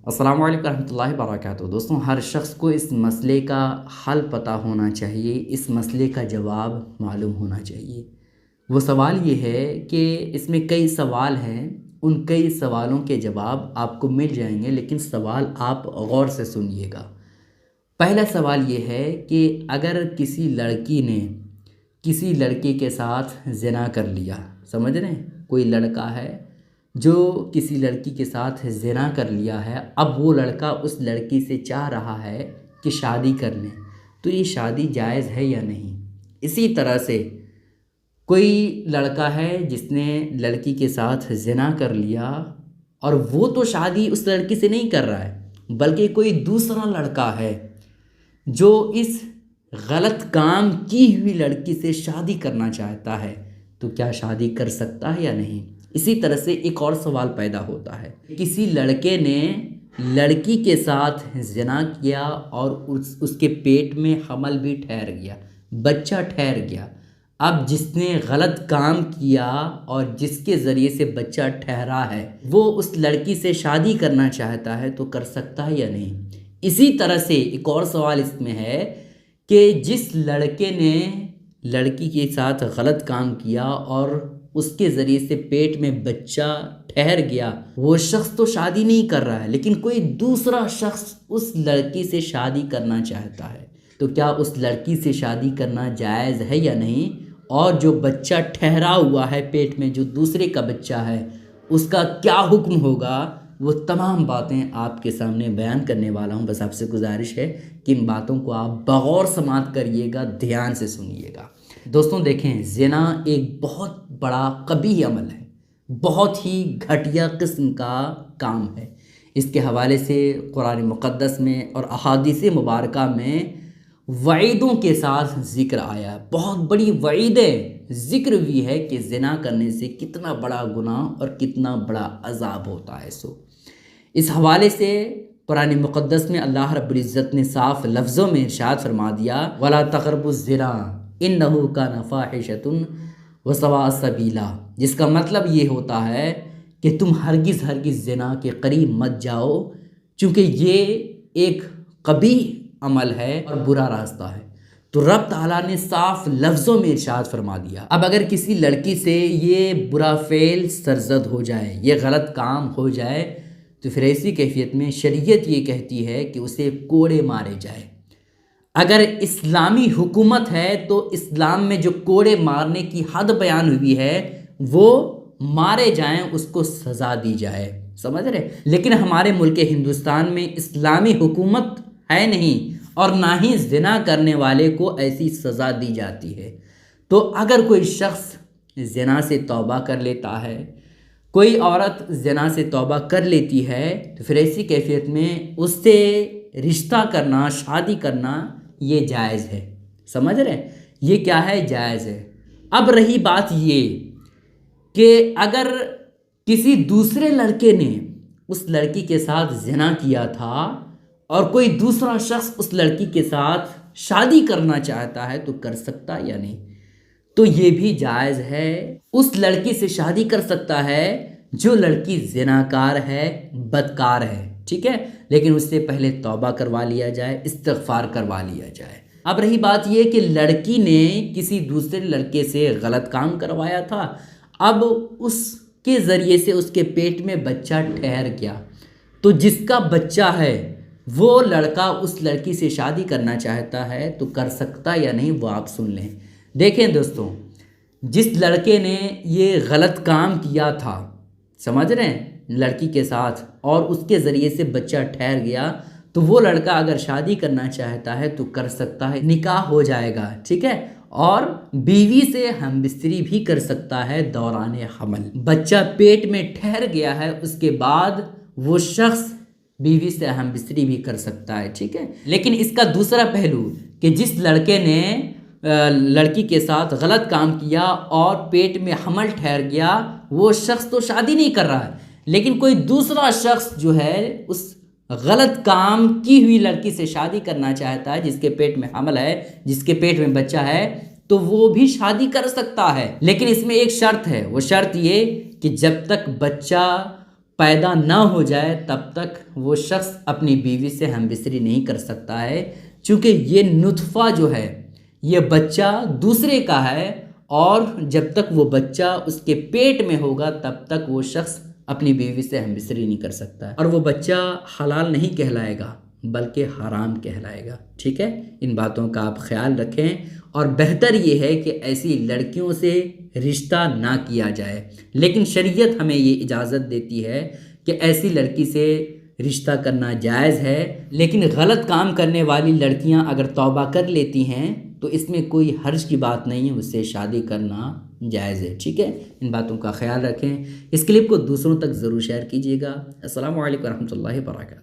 السلام علیکم ورحمۃ اللہ وبرکاتہ۔ دوستوں، ہر شخص کو اس مسئلے کا حل پتہ ہونا چاہیے، اس مسئلے کا جواب معلوم ہونا چاہیے۔ وہ سوال یہ ہے کہ اس میں کئی سوال ہیں، ان کئی سوالوں کے جواب آپ کو مل جائیں گے، لیکن سوال آپ غور سے سنیے گا۔ پہلا سوال یہ ہے کہ اگر کسی لڑکی نے کسی لڑکے کے ساتھ زنا کر لیا، سمجھ رہے ہیں، کوئی لڑکا ہے جو کسی لڑکی کے ساتھ زنا کر لیا ہے، اب وہ لڑکا اس لڑکی سے چاہ رہا ہے کہ شادی کر لیں، تو یہ شادی جائز ہے یا نہیں؟ اسی طرح سے کوئی لڑکا ہے جس نے لڑکی کے ساتھ زنا کر لیا اور وہ تو شادی اس لڑکی سے نہیں کر رہا ہے، بلکہ کوئی دوسرا لڑکا ہے جو اس غلط کام کی ہوئی لڑکی سے شادی کرنا چاہتا ہے، تو کیا شادی کر سکتا ہے یا نہیں؟ اسی طرح سے ایک اور سوال پیدا ہوتا ہے، کسی لڑکے نے لڑکی کے ساتھ زنا کیا اور اس کے پیٹ میں حمل بھی ٹھہر گیا، بچہ ٹھہر گیا۔ اب جس نے غلط کام کیا اور جس کے ذریعے سے بچہ ٹھہرا ہے، وہ اس لڑکی سے شادی کرنا چاہتا ہے، تو کر سکتا ہے یا نہیں؟ اسی طرح سے ایک اور سوال اس میں ہے کہ جس لڑکے نے لڑکی کے ساتھ غلط کام کیا اور اس کے ذریعے سے پیٹ میں بچہ ٹھہر گیا، وہ شخص تو شادی نہیں کر رہا ہے، لیکن کوئی دوسرا شخص اس لڑکی سے شادی کرنا چاہتا ہے، تو کیا اس لڑکی سے شادی کرنا جائز ہے یا نہیں؟ اور جو بچہ ٹھہرا ہوا ہے پیٹ میں، جو دوسرے کا بچہ ہے، اس کا کیا حکم ہوگا؟ وہ تمام باتیں آپ کے سامنے بیان کرنے والا ہوں۔ بس آپ سے گزارش ہے کہ ان باتوں کو آپ بغور سماعت کریے گا، دھیان سے سنیے گا۔ دوستوں دیکھیں، زنا ایک بہت بڑا قبیح عمل ہے، بہت ہی گھٹیا قسم کا کام ہے۔ اس کے حوالے سے قرآن مقدس میں اور احادیث مبارکہ میں وعیدوں کے ساتھ ذکر آیا ہے، بہت بڑی وعیدیں ذکر ہوئی ہے کہ زنا کرنے سے کتنا بڑا گناہ اور کتنا بڑا عذاب ہوتا ہے۔ اس حوالے سے قرآن مقدس میں اللہ رب العزت نے صاف لفظوں میں ارشاد فرما دیا، وَلَا تَقْرَبُوا الزِّنَا إِنَّهُ كَانَ فَاحِشَةً وَسَاءَ سَبِيلًا، جس کا مطلب یہ ہوتا ہے کہ تم ہرگز زنا کے قریب مت جاؤ، چونکہ یہ ایک قبیح عمل ہے اور برا راستہ ہے۔ تو رب تعالیٰ نے صاف لفظوں میں ارشاد فرما دیا۔ اب اگر کسی لڑکی سے یہ برا فعل سرزد ہو جائے، یہ غلط کام ہو جائے، تو پھر ایسی کیفیت میں شریعت یہ کہتی ہے کہ اسے کوڑے مارے جائے۔ اگر اسلامی حکومت ہے تو اسلام میں جو کوڑے مارنے کی حد بیان ہوئی ہے، وہ مارے جائیں، اس کو سزا دی جائے، سمجھ رہے؟ لیکن ہمارے ملک ہندوستان میں اسلامی حکومت ہے نہیں، اور نہ ہی زنا کرنے والے کو ایسی سزا دی جاتی ہے۔ تو اگر کوئی شخص زنا سے توبہ کر لیتا ہے، کوئی عورت زنا سے توبہ کر لیتی ہے، تو پھر ایسی کیفیت میں اس سے رشتہ کرنا، شادی کرنا یہ جائز ہے، سمجھ رہے ہیں؟ یہ کیا ہے؟ جائز ہے۔ اب رہی بات یہ کہ اگر کسی دوسرے لڑکے نے اس لڑکی کے ساتھ زنا کیا تھا اور کوئی دوسرا شخص اس لڑکی کے ساتھ شادی کرنا چاہتا ہے، تو کر سکتا یا نہیں؟ تو یہ بھی جائز ہے، اس لڑکی سے شادی کر سکتا ہے جو لڑکی زناکار ہے، بدکار ہے، ٹھیک ہے، لیکن اس سے پہلے توبہ کروا لیا جائے، استغفار کروا لیا جائے۔ اب رہی بات یہ کہ لڑکی نے کسی دوسرے لڑکے سے غلط کام کروایا تھا، اب اس کے ذریعے سے اس کے پیٹ میں بچہ ٹھہر گیا، تو جس کا بچہ ہے وہ لڑکا اس لڑکی سے شادی کرنا چاہتا ہے، تو کر سکتا یا نہیں، وہ آپ سن لیں۔ دیکھیں دوستوں، جس لڑکے نے یہ غلط کام کیا تھا، سمجھ رہے ہیں، لڑکی کے ساتھ، اور اس کے ذریعے سے بچہ ٹھہر گیا، تو وہ لڑکا اگر شادی کرنا چاہتا ہے تو کر سکتا ہے، نکاح ہو جائے گا، ٹھیک ہے، اور بیوی سے ہم بستری بھی کر سکتا ہے دوران حمل۔ بچہ پیٹ میں ٹھہر گیا ہے، اس کے بعد وہ شخص بیوی سے ہم بستری بھی کر سکتا ہے، ٹھیک ہے۔ لیکن اس کا دوسرا پہلو کہ جس لڑکے نے لڑکی کے ساتھ غلط کام کیا اور پیٹ میں حمل ٹھہر گیا، وہ شخص تو شادی نہیں کر رہا ہے، لیکن کوئی دوسرا شخص جو ہے اس غلط کام کی ہوئی لڑکی سے شادی کرنا چاہتا ہے، جس کے پیٹ میں حمل ہے، جس کے پیٹ میں بچہ ہے، تو وہ بھی شادی کر سکتا ہے۔ لیکن اس میں ایک شرط ہے، وہ شرط یہ کہ جب تک بچہ پیدا نہ ہو جائے تب تک وہ شخص اپنی بیوی سے ہم بستری نہیں کر سکتا ہے، چونکہ یہ نطفہ جو ہے یہ بچہ دوسرے کا ہے، اور جب تک وہ بچہ اس کے پیٹ میں ہوگا تب تک وہ شخص اپنی بیوی سے ہم بستری نہیں کر سکتا ہے، اور وہ بچہ حلال نہیں کہلائے گا بلکہ حرام کہلائے گا۔ ٹھیک ہے، ان باتوں کا آپ خیال رکھیں، اور بہتر یہ ہے کہ ایسی لڑکیوں سے رشتہ نہ کیا جائے، لیکن شریعت ہمیں یہ اجازت دیتی ہے کہ ایسی لڑکی سے رشتہ کرنا جائز ہے، لیکن غلط کام کرنے والی لڑکیاں اگر توبہ کر لیتی ہیں تو اس میں کوئی حرج کی بات نہیں ہے، اس سے شادی کرنا جائز ہے۔ ٹھیک ہے، ان باتوں کا خیال رکھیں۔ اس کلپ کو دوسروں تک ضرور شیئر کیجیے گا۔ السلام علیکم ورحمۃ اللہ وبرکاتہ۔